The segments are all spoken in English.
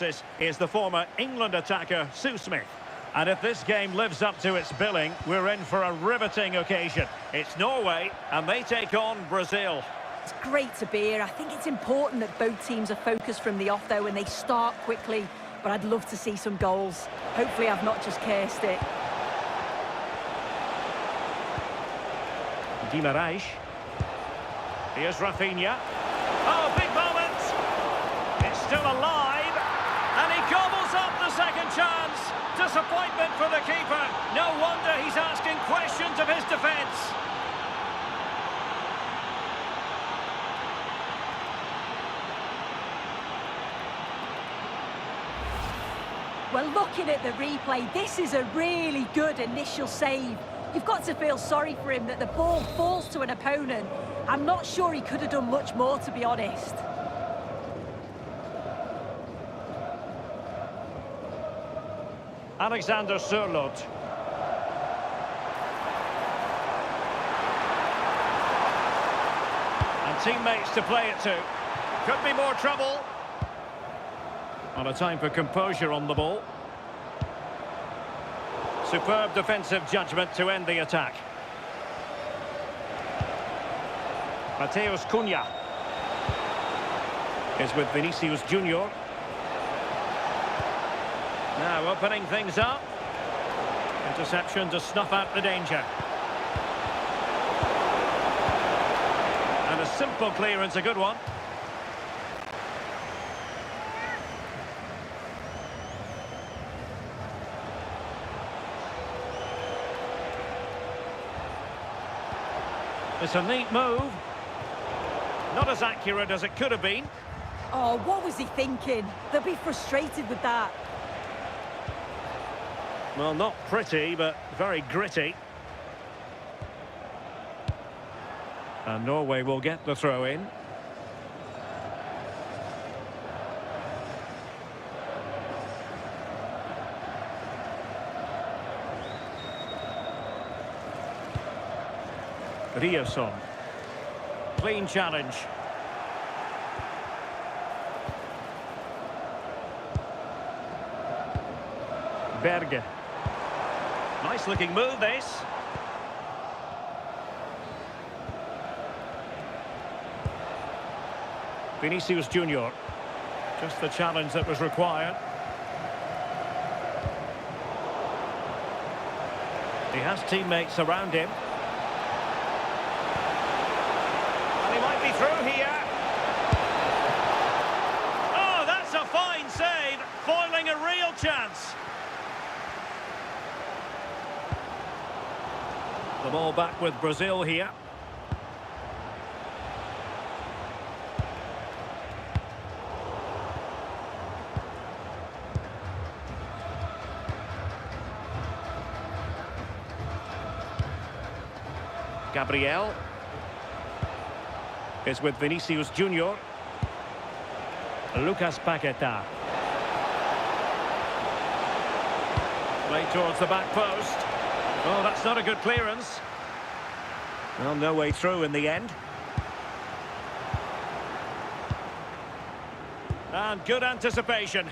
Is the former England attacker Sue Smith. And if this game lives up to its billing, we're in for a riveting occasion. It's Norway, and they take on Brazil. It's great to be here. I think it's important that both teams are focused from the off, though, and they start quickly. But I'd love to see some goals. Hopefully I've not just cursed it. Guimaraes. Here's Rafinha. Oh, big moment! It's still alive, and he gobbles up the second chance. Disappointment for the keeper. No wonder he's asking questions of his defence. Well, looking at the replay, this is a really good initial save. You've got to feel sorry for him that the ball falls to an opponent. I'm not sure he could have done much more, to be honest. Alexander Sørloth. And teammates to play it to. Could be more trouble. On a time for composure on the ball. Superb defensive judgment to end the attack. Mateus Cunha is with Vinicius Junior. Now opening things up. Interception to snuff out the danger. And a simple clearance, a good one. It's a neat move. Not as accurate as it could have been. Oh, what was he thinking? They'll be frustrated with that. Well, not pretty, but very gritty. And Norway will get the throw in. Riosson. Clean challenge. Berge. Nice looking move, this. Vinicius Junior. Just the challenge that was required. He has teammates around him. And he might be through here. Oh, that's a fine save, foiling a real chance. The ball back with Brazil here. Gabriel is with Vinicius Junior. Lucas Paqueta. Play towards the back post. Oh, that's not a good clearance. Well, no way through in the end. And good anticipation.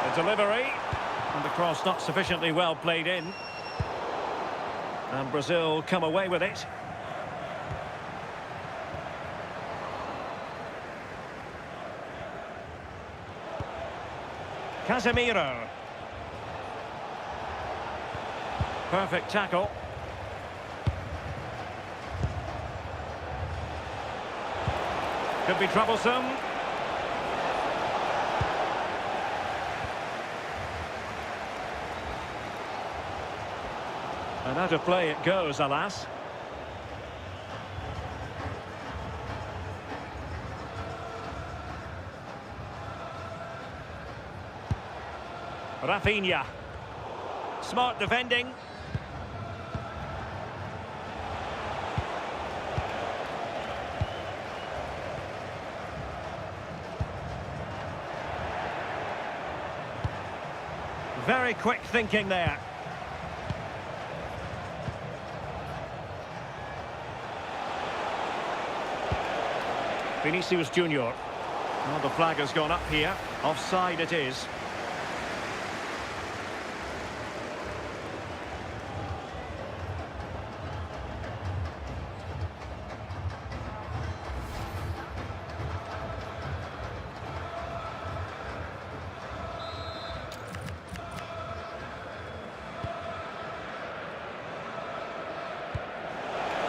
The delivery. And the cross not sufficiently well played in. And Brazil come away with it. Casemiro. Perfect tackle. Could be troublesome. And out of play it goes, alas. Rafinha. Smart defending. Very quick thinking there. Vinicius Junior. Well, the flag has gone up here. Offside it is.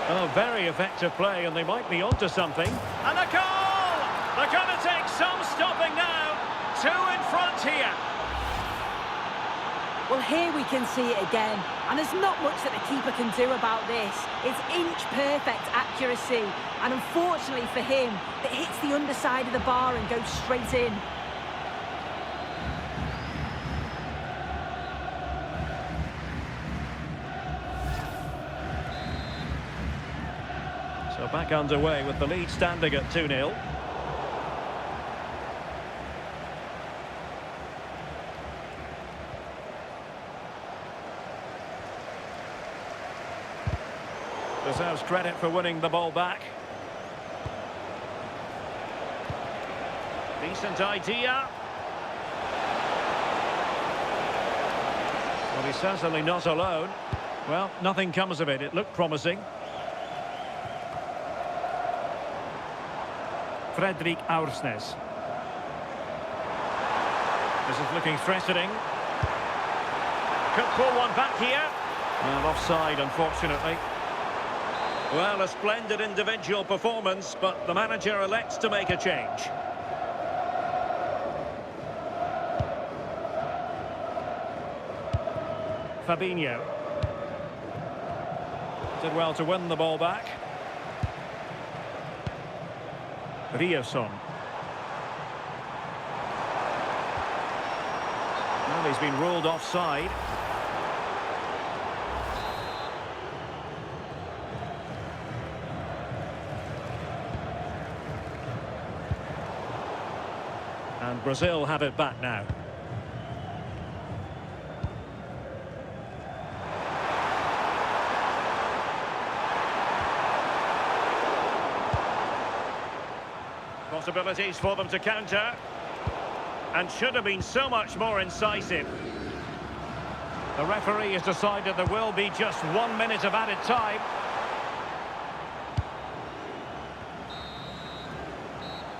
Oh, very effective play, and they might be onto something. And a goal! They're going to take some stopping now. 2 in front here. Well, here we can see it again, and there's not much that the keeper can do about this. It's inch-perfect accuracy, and unfortunately for him, it hits the underside of the bar and goes straight in. So back underway with the lead standing at 2-0. Deserves credit for winning the ball back. Decent idea. Well, he's certainly not alone. Well, nothing comes of it. It looked promising. Fredrik Aursnes. This is looking threatening. Could pull one back here. Well, offside, unfortunately. Well, a splendid individual performance, but the manager elects to make a change. Fabinho. Did well to win the ball back. Riasson. Well, he's been ruled offside. And Brazil have it back now. Possibilities for them to counter, and should have been so much more incisive. The referee has decided there will be just 1 minute of added time.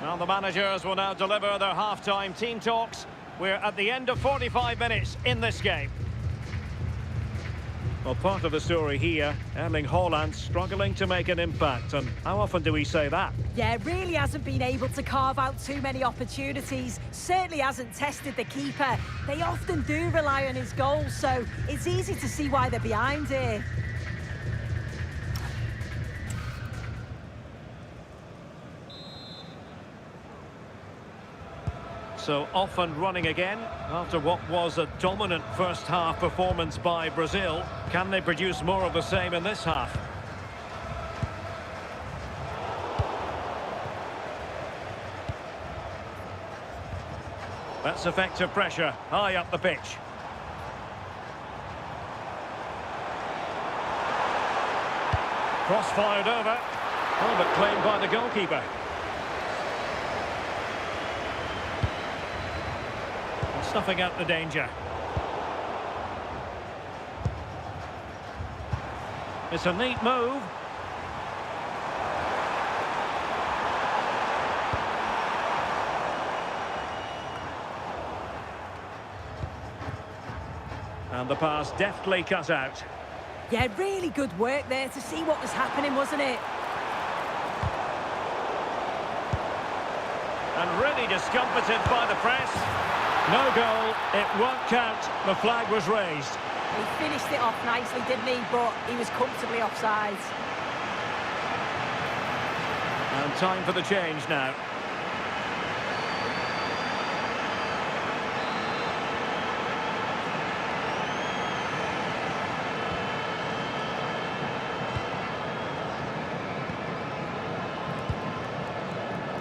Well, the managers will now deliver their half-time team talks. We're at the end of 45 minutes in this game. Well, part of the story here, Erling Haaland struggling to make an impact. And how often do we say that? Yeah, really hasn't been able to carve out too many opportunities. Certainly hasn't tested the keeper. They often do rely on his goals, so it's easy to see why they're behind here. So off and running again after what was a dominant first half performance by Brazil. Can they produce more of the same in this half? That's effective pressure high up the pitch. Cross fired over. Oh, but claimed by the goalkeeper. Snuffing out the danger. It's a neat move. And the pass deftly cut out. Yeah, really good work there to see what was happening, wasn't it? And really discomfited by the press. No goal, it won't count. The flag was raised. He finished it off nicely, didn't he? But he was comfortably offside. And time for the change now.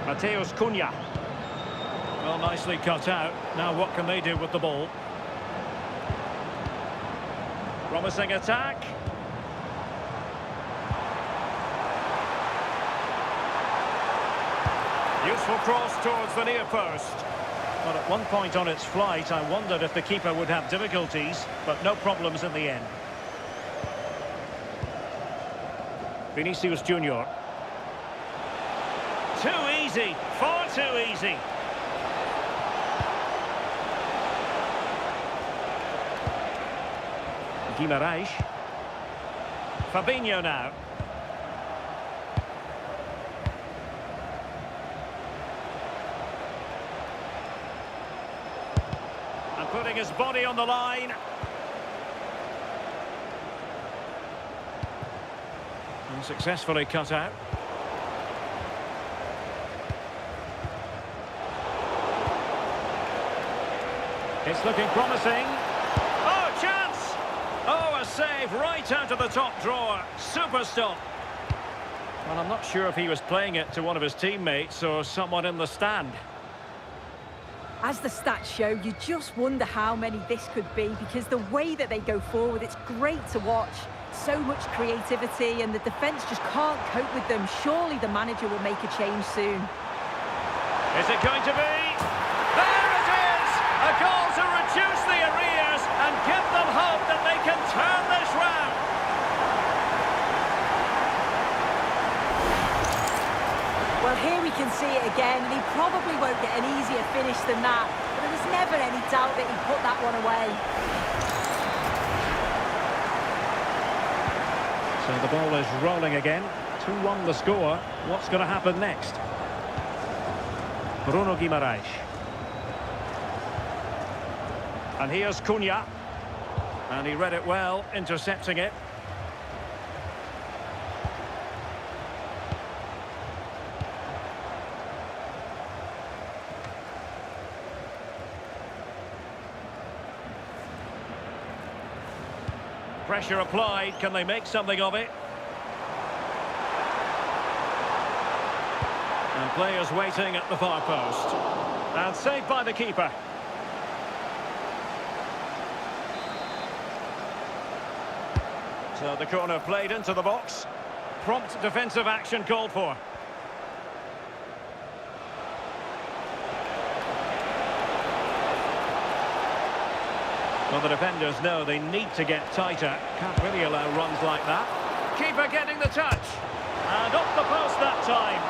Mateus Cunha. Well, nicely cut out. Now what can they do with the ball? Promising attack. Useful cross towards the near post. But at one point on its flight, I wondered if the keeper would have difficulties, but no problems in the end. Vinicius Junior. Too easy, far too easy. Guimarães. Fabinho now. And putting his body on the line. And successfully cut out. It's looking promising. Oh, chance! Oh, a save right out of the top drawer. Super stop. Well, I'm not sure if he was playing it to one of his teammates or someone in the stand. As the stats show, you just wonder how many this could be, because the way that they go forward, it's great to watch. So much creativity, and the defence just can't cope with them. Surely the manager will make a change soon. Is it going to be? There it is! A goal to reduce the arrears and give them hope that they can turn this round. Well, here we can see it again, and he probably won't get an easier finish than that. But there was never any doubt that he put that one away. So the ball is rolling again. 2-1 the score. What's going to happen next? Bruno Guimarães. And here's Cunha. And he read it well, intercepting it. Pressure applied. Can they make something of it? And players waiting at the far post. And saved by the keeper. So the corner played into the box. Prompt defensive action called for. Well, the defenders know they need to get tighter. Can't really allow runs like that. Keeper getting the touch. And up the post that time.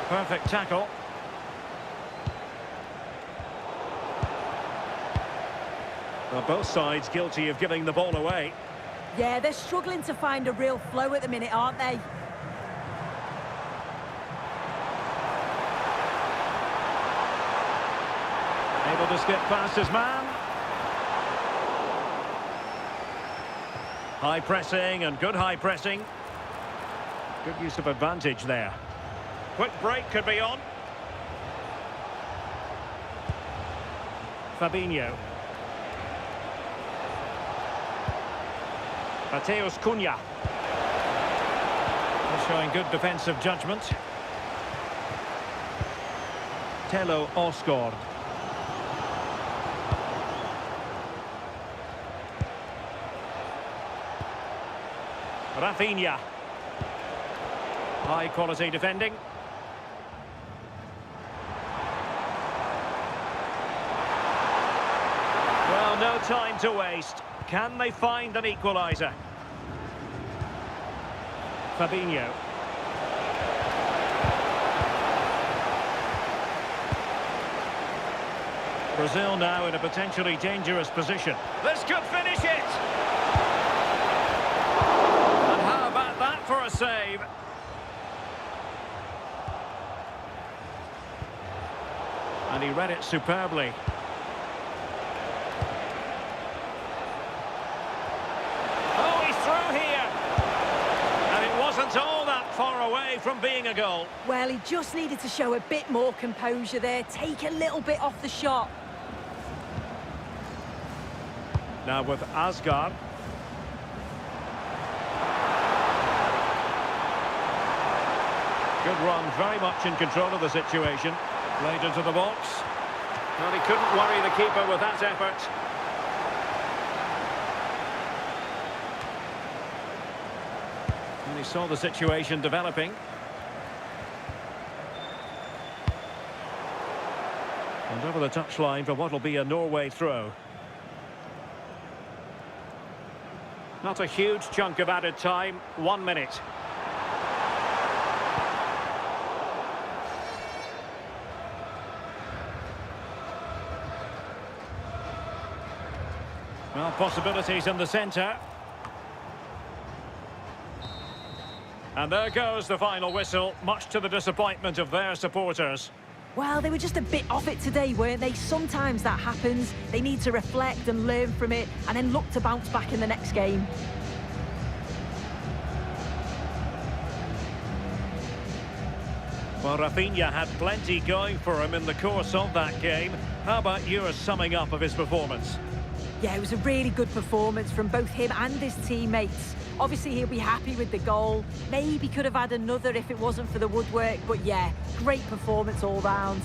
Perfect tackle. Well, both sides guilty of giving the ball away. Yeah, they're struggling to find a real flow at the minute, aren't they? Able to skip past his man. High pressing and good high pressing. Good use of advantage there. Quick break could be on. Fabinho. Mateus Cunha. They're showing good defensive judgment. Tello Osgård. Rafinha. High quality defending. Well, no time to waste. Can they find an equaliser? Fabinho. Brazil now in a potentially dangerous position. This could finish it! And how about that for a save? And he read it superbly. Oh, he's through here! And it wasn't all that far away from being a goal. Well, he just needed to show a bit more composure there, take a little bit off the shot. Now with Asgard. Good run, very much in control of the situation. Played into the box. Well, he couldn't worry the keeper with that effort. And he saw the situation developing. And over the touchline for what will be a Norway throw. Not a huge chunk of added time, 1 minute. Well, possibilities in the centre. And there goes the final whistle, much to the disappointment of their supporters. Well, they were just a bit off it today, weren't they? Sometimes that happens. They need to reflect and learn from it and then look to bounce back in the next game. Well, Rafinha had plenty going for him in the course of that game. How about your summing up of his performance? Yeah, it was a really good performance from both him and his teammates. Obviously, he'll be happy with the goal. Maybe could have had another if it wasn't for the woodwork. But yeah, great performance all round.